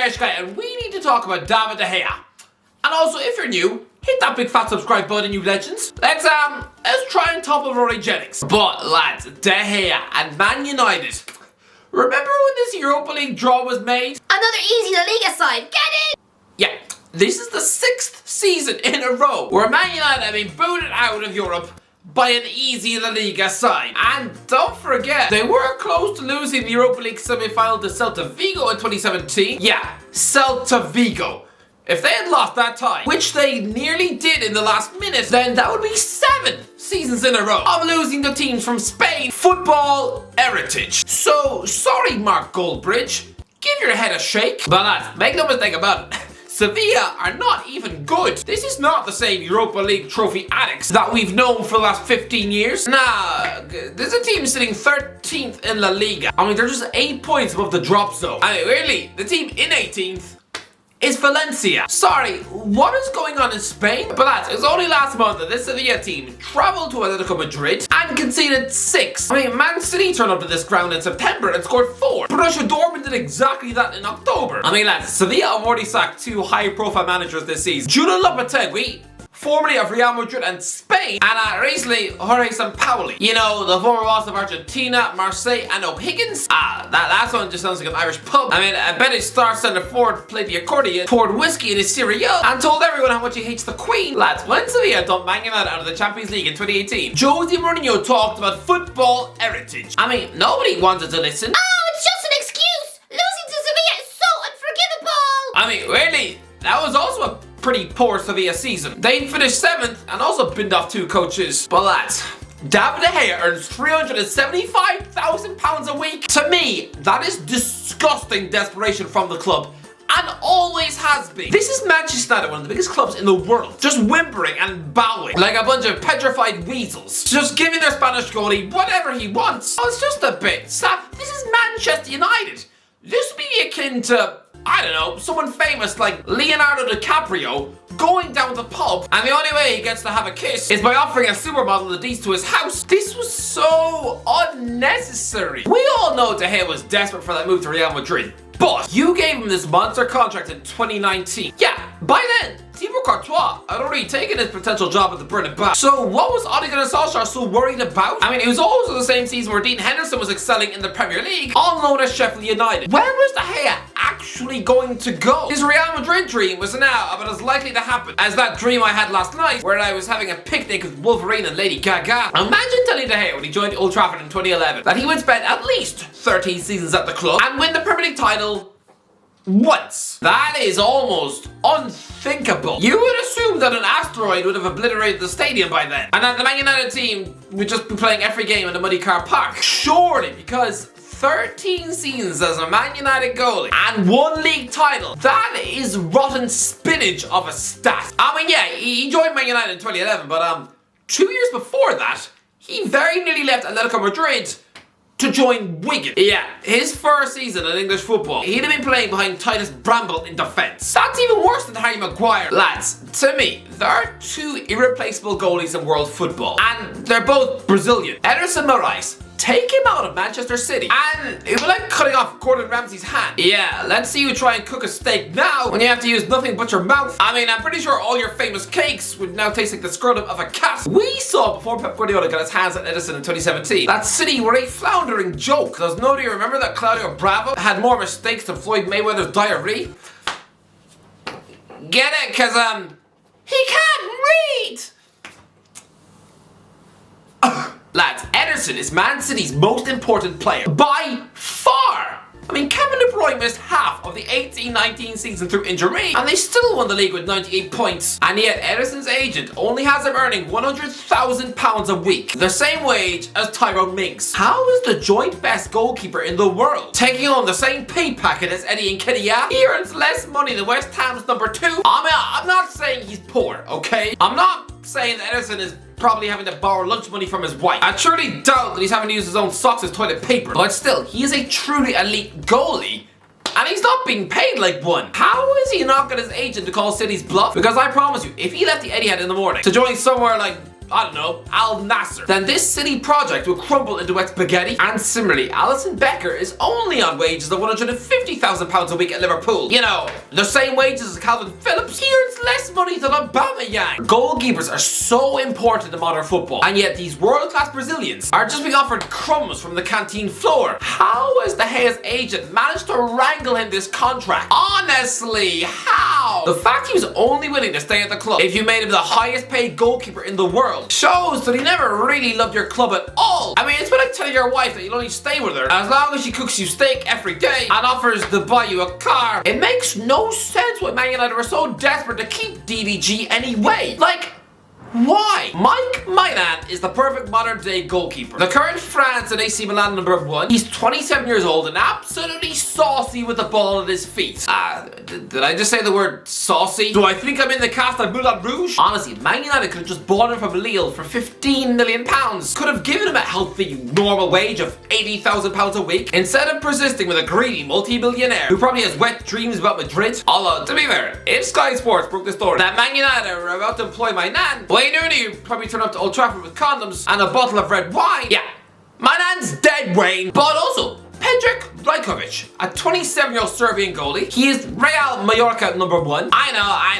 Irish Guy, and we need to talk about David De Gea. And also, if you're new, hit that big fat subscribe button, you legends. Let's try and topple Rory Jennings. But lads, De Gea and Man United. Remember when this Europa League draw was made? Another easy La Liga side, get it? Yeah, this is the 6th season in a row where Man United have been booted out of Europe by an easy La Liga side. And don't forget, they were close to losing the Europa League semi-final to Celta Vigo in 2017. Yeah, Celta Vigo. If they had lost that tie, which they nearly did in the last minute, then that would be 7 seasons in a row of losing to teams from Spain. Football heritage. So, sorry Mark Goldbridge, give your head a shake. But lads, make no mistake about it, Sevilla are not even good. This is not the same Europa League trophy addicts that we've known for the last 15 years. Nah, there's a team sitting 13th in La Liga. I mean, they're just 8 points above the drop zone. I mean, really, the team in 18th is Valencia. Sorry, what is going on in Spain? But lads, it was only last month that this Sevilla team travelled to Atletico Madrid and conceded 6. I mean, Man City turned up to this ground in September and scored 4. Borussia Dortmund did exactly that in October. I mean lads, Sevilla have already sacked 2 high-profile managers this season. Julian Lopetegui, formerly of Real Madrid and Spain, and recently Jorge Sampaoli. You know, the former boss of Argentina, Marseille, and O'Higgins. That last one just sounds like an Irish pub. I mean, I bet his star centre forward played the accordion, poured whiskey in his cereal, and told everyone how much he hates the Queen. Lads, when Sevilla dumped Man United out of the Champions League in 2018, Jose Mourinho talked about football heritage. I mean, nobody wanted to listen. Oh, it's just an excuse! Losing to Sevilla is so unforgivable! I mean, really, that was also a pretty poor Sevilla season. They finished 7th and also binned off 2 coaches. But lads, David De Gea earns £375,000 a week. To me, that is disgusting desperation from the club, and always has been. This is Manchester United, one of the biggest clubs in the world, just whimpering and bowing like a bunch of petrified weasels, just giving their Spanish goalie whatever he wants. Oh, it's just a bit sad. This is Manchester United. This would be akin to, I don't know, someone famous like Leonardo DiCaprio going down the pub, and the only way he gets to have a kiss is by offering a supermodel the deeds to his house. This was so unnecessary. We all know De Gea was desperate for that move to Real Madrid, but you gave him this monster contract in 2019. Yeah, by then, Thibaut Courtois had already taken his potential job at the Bernabeu. So what was Ole Gunnar Solskjaer so worried about? I mean, it was also the same season where Dean Henderson was excelling in the Premier League, on loan at Sheffield United. Where was De Gea actually going to go? His Real Madrid dream was now about as likely to happen as that dream I had last night where I was having a picnic with Wolverine and Lady Gaga. Imagine telling De Gea when he joined Old Trafford in 2011 that he would spend at least 13 seasons at the club and win the Premier League title once. That is almost unthinkable. You would assume that an asteroid would have obliterated the stadium by then, and that the Man United team would just be playing every game in a muddy car park. Surely, because 13 seasons as a Man United goalie and 1 league title, that is rotten spinach of a stat. I mean, yeah, he joined Man United in 2011, but 2 years before that, he very nearly left Atletico Madrid to join Wigan. Yeah, his first season in English football, he'd have been playing behind Titus Bramble in defence. That's even worse than Harry Maguire. Lads, to me, there are 2 irreplaceable goalies in world football, and they're both Brazilian. Ederson Moraes, take him out of Manchester City, and it would be like cutting off Gordon Ramsay's hand. Yeah, let's see you try and cook a steak now when you have to use nothing but your mouth. I mean, I'm pretty sure all your famous cakes would now taste like the scrotum of a cat. We saw before Pep Guardiola got his hands on Edison in 2017, that City were a floundering joke. Does nobody remember that Claudio Bravo had more mistakes than Floyd Mayweather's diarrhea? Get it? Cause he can't read! Lads, Ederson is Man City's most important player by far. I mean, Kevin De Bruyne missed half of the 18-19 season through injury, and they still won the league with 98 points. And yet, Ederson's agent only has him earning £100,000 a week, the same wage as Tyrone Mings. How is the joint best goalkeeper in the world taking home the same pay packet as Eddie Nketiah? He earns less money than West Ham's number 2. I mean, I'm not saying he's poor, okay? I'm not saying that Ederson is probably having to borrow lunch money from his wife. I truly doubt that he's having to use his own socks as toilet paper. But still, he is a truly elite goalie, and he's not being paid like one. How is he not got his agent to call City's bluff? Because I promise you, if he left the Etihad in the morning to join somewhere like I don't know, Al Nasser, then this city project will crumble into wet spaghetti. And similarly, Alison Becker is only on wages of £150,000 a week at Liverpool. You know, the same wages as Calvin Phillips. He earns less money than Aubameyang. Goalkeepers are so important in modern football, and yet these world-class Brazilians are just being offered crumbs from the canteen floor. How has De Gea's agent managed to wrangle him this contract? Honestly, how? The fact he was only willing to stay at the club if you made him the highest paid goalkeeper in the world shows that he never really loved your club at all. I mean, it's been like telling your wife that you'll only stay with her as long as she cooks you steak every day and offers to buy you a car. It makes no sense why Man United were so desperate to keep DDG anyway. Like, why? Mike Maignan is the perfect modern day goalkeeper. The current France and AC Milan #1. He's 27 years old and absolutely saucy with the ball at his feet. Did I just say the word saucy? Do I think I'm in the cast of Moulin Rouge? Honestly, Man United could have just bought him from Lille for £15 million. Could have given him a healthy, normal wage of £80,000 a week instead of persisting with a greedy multi-billionaire who probably has wet dreams about Madrid. Although, to be fair, if Sky Sports broke the story that Man United are about to employ Maignan, Wayne Rooney would probably turn up to Old Trafford with condoms and a bottle of red wine. Yeah, Magnan's dead, Wayne. But also, Pedrick Rajkovic, a 27-year-old Serbian goalie. He is Real Mallorca #1. I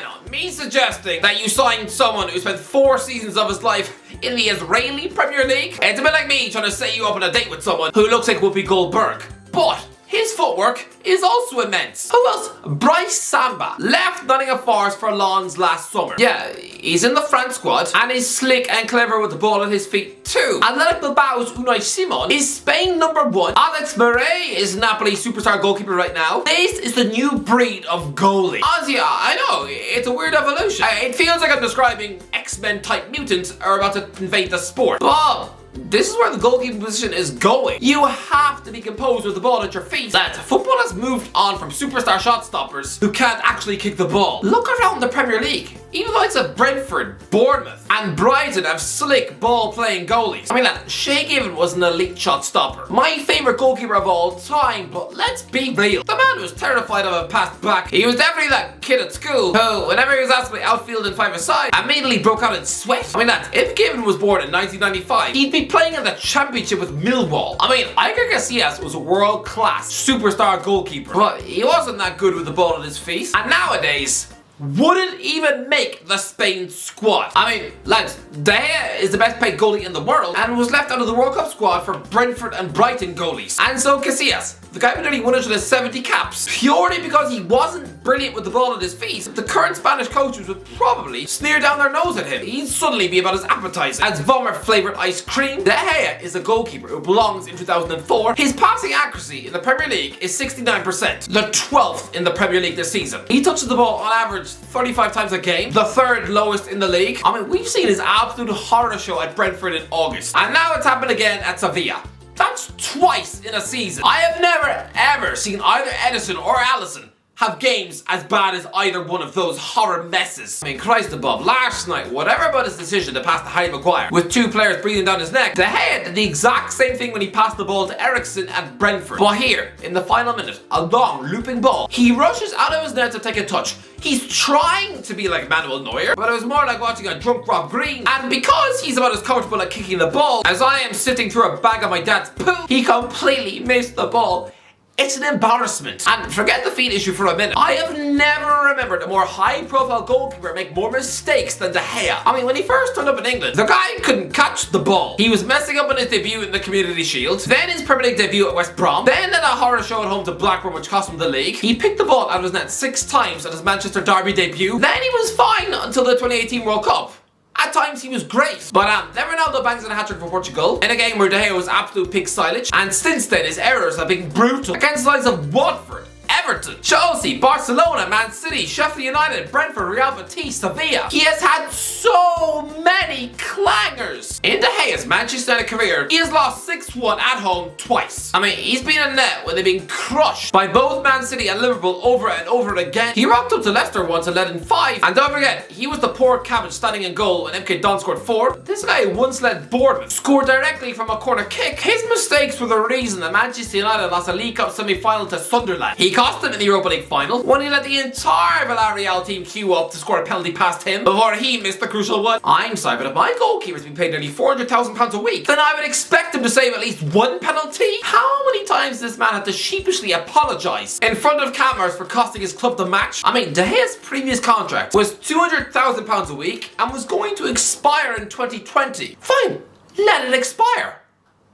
know. Me suggesting that you signed someone who spent 4 seasons of his life in the Israeli Premier League. It's a bit like me trying to set you up on a date with someone who looks like Whoopi Goldberg. But his footwork is also immense. Who else? Bryce Samba left Nottingham Forest for Lens last summer. Yeah, he's in the France squad and is slick and clever with the ball at his feet too. Athletic Bilbao's Unai Simon is Spain #1. Alex Murray is Napoli superstar goalkeeper right now. This is the new breed of goalie. Honestly, I know, it's a weird evolution. It feels like I'm describing X-Men type mutants are about to invade the sport. But this is where the goalkeeping position is going. You have to be composed with the ball at your feet. Lads, football has moved on from superstar shot stoppers who can't actually kick the ball. Look around the Premier League. Even the likes of Brentford, Bournemouth, and Brighton have slick ball-playing goalies. I mean, Shay Given was an elite shot stopper. My favourite goalkeeper of all time, but let's be real. The man was terrified of a pass back. He was definitely that kid at school who, whenever he was asked to play outfield in 5-a-side, immediately broke out in sweat. I mean, if Given was born in 1995, he'd be playing in the championship with Millwall. I mean, Iker Casillas was a world-class superstar goalkeeper, but he wasn't that good with the ball at his feet. And nowadays, wouldn't even make the Spain squad. I mean, lads, De Gea is the best paid goalie in the world and was left out of the World Cup squad for Brentford and Brighton goalies. And so Casillas, the guy with nearly 170 caps, purely because he wasn't brilliant with the ball at his feet, the current Spanish coaches would probably sneer down their nose at him. He'd suddenly be about as appetizing as Vommer flavoured ice cream. De Gea is a goalkeeper who belongs in 2004. His passing accuracy in the Premier League is 69%, the 12th in the Premier League this season. He touches the ball on average 35 times a game, the 3rd lowest in the league. I mean, we've seen his absolute horror show at Brentford in August, and now it's happened again at Sevilla. That's twice in a season. I have never ever seen either Edison or Allison have games as bad as either one of those horror messes. I mean, Christ above, last night, whatever about his decision to pass to Harry Maguire with 2 players breathing down his neck, De Gea did the exact same thing when he passed the ball to Eriksen at Brentford. But here, in the final minute, a long looping ball, he rushes out of his net to take a touch. He's trying to be like Manuel Neuer, but it was more like watching a drunk Rob Green. And because he's about as comfortable at kicking the ball as I am sitting through a bag of my dad's poo, he completely missed the ball. It's an embarrassment. And forget the feet issue for a minute. I have never remembered a more high-profile goalkeeper make more mistakes than De Gea. I mean, when he first turned up in England, the guy couldn't catch the ball. He was messing up on his debut in the Community Shield, then his Premier League debut at West Brom, then in a horror show at home to Blackburn which cost him the league. He picked the ball out of his net 6 times at his Manchester Derby debut. Then he was fine until the 2018 World Cup. At times he was great, but then Ronaldo bangs in a hat-trick for Portugal in a game where De Gea was absolute pig silage, and since then his errors have been brutal against the likes of Watford, Everton, Chelsea, Barcelona, Man City, Sheffield United, Brentford, Real Betis, Sevilla. He has had so many clangers. In De Gea's Manchester United career, he has lost 6-1 at home twice. I mean, he's been in net when they've been crushed by both Man City and Liverpool over and over again. He rocked up to Leicester once and led in 5. And don't forget, he was the poor cabbage standing in goal when MK Don scored 4. This guy once led Bournemouth, scored directly from a corner kick. His mistakes were the reason that Manchester United lost a League Cup semi-final to Sunderland. He cost lost him in the Europa League final when he let the entire Villarreal team queue up to score a penalty past him before he missed the crucial one. I'm sorry, but if my goalkeeper's been paid nearly £400,000 a week, then I would expect him to save at least one penalty. How many times does this man have to sheepishly apologise in front of cameras for costing his club the match? I mean, De Gea's previous contract was £200,000 a week and was going to expire in 2020. Fine, let it expire.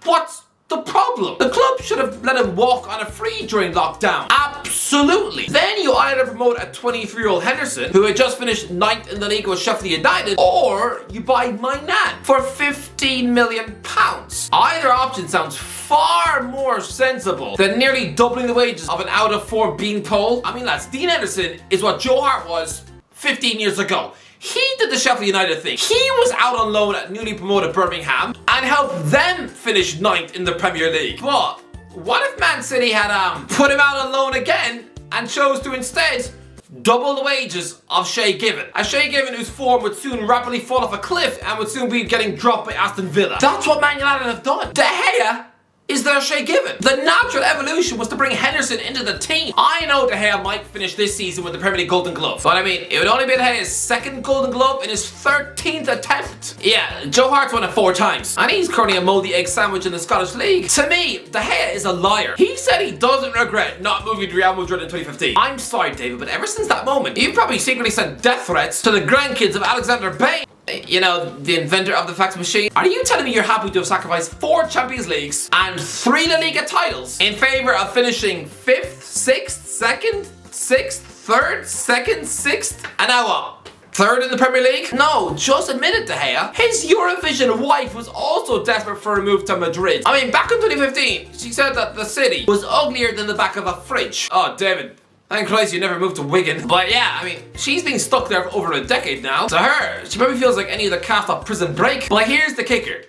What's the problem? The club should have let him walk on a free during lockdown. Absolutely. Then you either promote a 23-year-old Henderson, who had just finished 9th in the league with Sheffield United, or you buy my nan for £15 million. Either option sounds far more sensible than nearly doubling the wages of an out-of-form beanpole. I mean, lads, Dean Henderson is what Joe Hart was 15 years ago. He did the Sheffield United thing. He was out on loan at newly promoted Birmingham and helped them finish 9th in the Premier League. But what if Man City had put him out on loan again and chose to instead double the wages of Shay Given? A Shay Given whose form would soon rapidly fall off a cliff and would soon be getting dropped by Aston Villa. That's what Man United have done. De Gea is their Shay Given. The natural evolution was to bring Henderson into the team. I know De Gea might finish this season with the Premier League Golden Glove, but I mean, it would only be De Gea's second Golden Glove in his 13th attempt. Yeah, Joe Hart's won it 4 times, and he's currently a mouldy egg sandwich in the Scottish League. To me, De Gea is a liar. He said he doesn't regret not moving to Real Madrid in 2015. I'm sorry, David, but ever since that moment, you've probably secretly sent death threats to the grandkids of Alexander Bain. You know, the inventor of the fax machine. Are you telling me you're happy to have sacrificed 4 Champions Leagues and 3 La Liga titles in favour of finishing 5th, 6th, 2nd, 6th, 3rd, 2nd, 6th, and now what? 3rd in the Premier League? No, just admit it, De Gea. His Eurovision wife was also desperate for a move to Madrid. I mean, back in 2015, she said that the city was uglier than the back of a fridge. Oh, David. Thank Christ you never moved to Wigan. But yeah, I mean, she's been stuck there for over a decade now. To her, she probably feels like any other cast off Prison Break. But here's the kicker.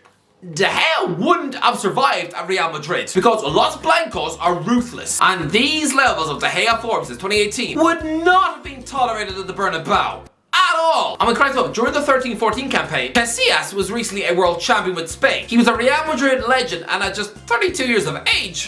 De Gea wouldn't have survived at Real Madrid because Los Blancos are ruthless. And these levels of De Gea form since 2018 would not have been tolerated at the Bernabeu. At all. I mean, Christ love, during the 13-14 campaign, Casillas was recently a world champion with Spain. He was a Real Madrid legend and at just 32 years of age.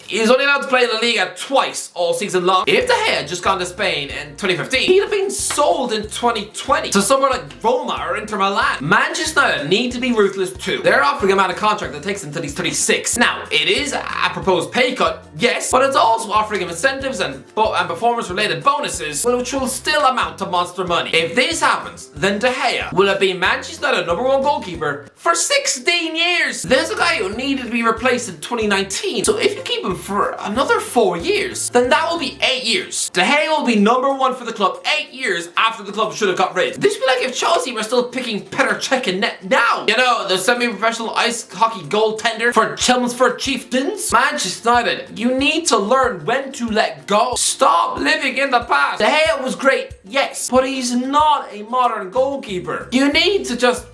He was only allowed to play La Liga twice all season long. If De Gea had just gone to Spain in 2015, he'd have been sold in 2020 to somewhere like Roma or Inter Milan. Manchester United need to be ruthless too. They're offering him out a contract that takes him until he's 36. Now, it is a proposed pay cut, yes, but it's also offering him incentives and performance-related bonuses, which will still amount to monster money. If this happens, then De Gea will have been Manchester United #1 goalkeeper for 16 years. There's a guy who needed to be replaced in 2019, so if you keep him for another 4 years, then that will be 8 years. De Gea will be #1 for the club 8 years after the club should have got rid. This would be like if Chelsea were still picking Petr Cech in net now. You know, the semi-professional ice hockey goaltender for Chelmsford Chieftains. Manchester United, you need to learn when to let go. Stop living in the past. De Gea was great, yes, but he's not a modern goalkeeper. You need to just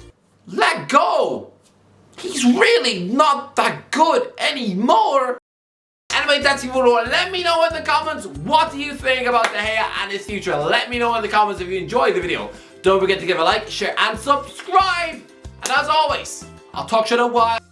let go. He's really not that good anymore. Anyway, that's your video. Let me know in the comments, what do you think about De Gea and his future? Let me know in the comments if you enjoyed the video. Don't forget to give a like, share, and subscribe. And as always, I'll talk to you in a while.